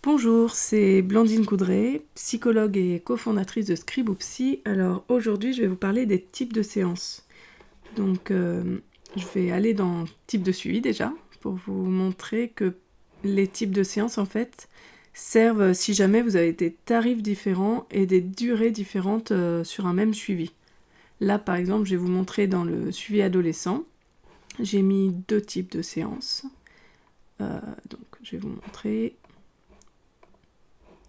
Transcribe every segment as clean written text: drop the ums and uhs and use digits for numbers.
Bonjour, c'est Blandine Coudray, psychologue et cofondatrice de Scriboupsy. Alors aujourd'hui, je vais vous parler des types de séances. Donc je vais aller dans type de suivi déjà, pour vous montrer que les types de séances en fait servent si jamais vous avez des tarifs différents et des durées différentes sur un même suivi. Là par exemple, je vais vous montrer dans le suivi adolescent, j'ai mis 2 types de séances. Donc je vais vous montrer.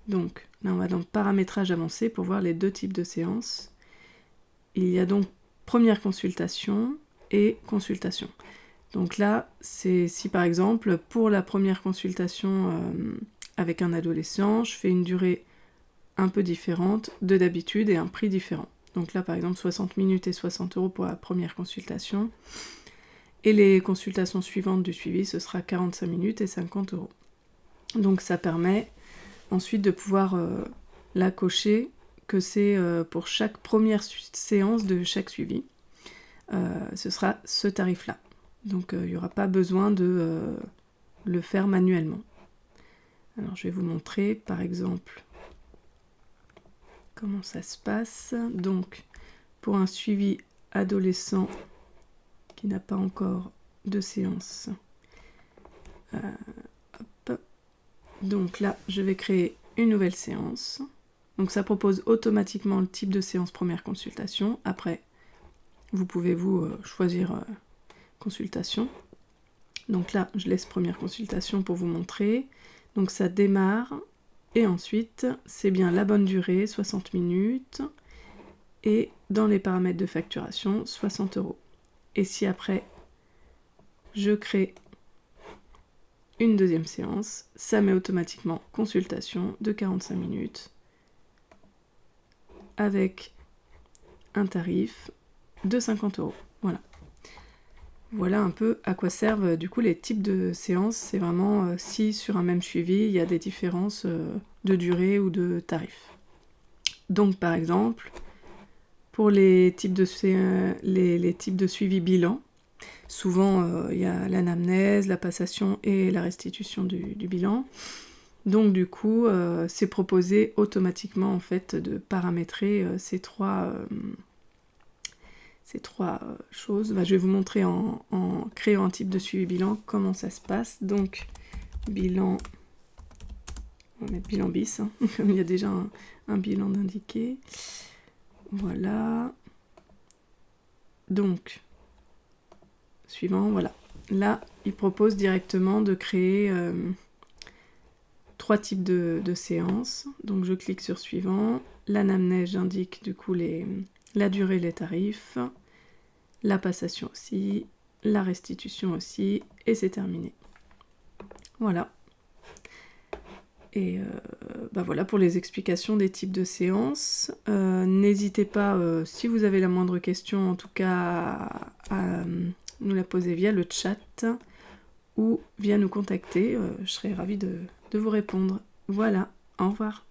Donc là on va dans le paramétrage avancé pour voir les 2 types de séances. Il y a donc première consultation et consultation. Donc là c'est si par exemple pour la première consultation avec un adolescent, je fais une durée un peu différente de d'habitude et un prix différent. Donc là par exemple 60 minutes et 60 € pour la première consultation. Et les consultations suivantes du suivi, ce sera 45 minutes et 50 €. Donc ça permet ensuite de pouvoir la cocher que c'est pour chaque première séance de chaque suivi. Ce sera ce tarif-là. Donc il n'y aura pas besoin de le faire manuellement. Alors je vais vous montrer par exemple comment ça se passe. Donc pour un suivi adolescent qui n'a pas encore de séance, donc là je vais créer une nouvelle séance. Donc ça propose automatiquement le type de séance première consultation. Après, vous pouvez vous choisir consultation. Donc là, je laisse première consultation pour vous montrer. Donc ça démarre. Et ensuite, c'est bien la bonne durée, 60 minutes. Et dans les paramètres de facturation, 60 €. Et si après, je crée une deuxième séance, ça met automatiquement consultation de 45 minutes. Avec un tarif de 50 €. Voilà. Voilà un peu à quoi servent du coup les types de séances. C'est vraiment si sur un même suivi, il y a des différences de durée ou de tarif. Donc par exemple, pour les types de suivi bilan, souvent il y a l'anamnèse, la passation et la restitution du bilan. Donc du coup, c'est proposé automatiquement en fait de paramétrer ces trois choses. Je vais vous montrer en créant un type de suivi bilan comment ça se passe. Donc bilan, on va mettre bilan bis, hein, comme il y a déjà un bilan d'indiqué. Voilà. Donc, suivant, voilà. Là, il propose directement de créer 3 types de séances. Donc je clique sur suivant. L'anamnèse, j'indique du coup la durée, les tarifs. La passation aussi. La restitution aussi. Et c'est terminé. Voilà. Et voilà pour les explications des types de séances. N'hésitez pas, si vous avez la moindre question, en tout cas, à nous la poser via le chat ou via nous contacter. Je serai ravie de vous répondre. Voilà, au revoir.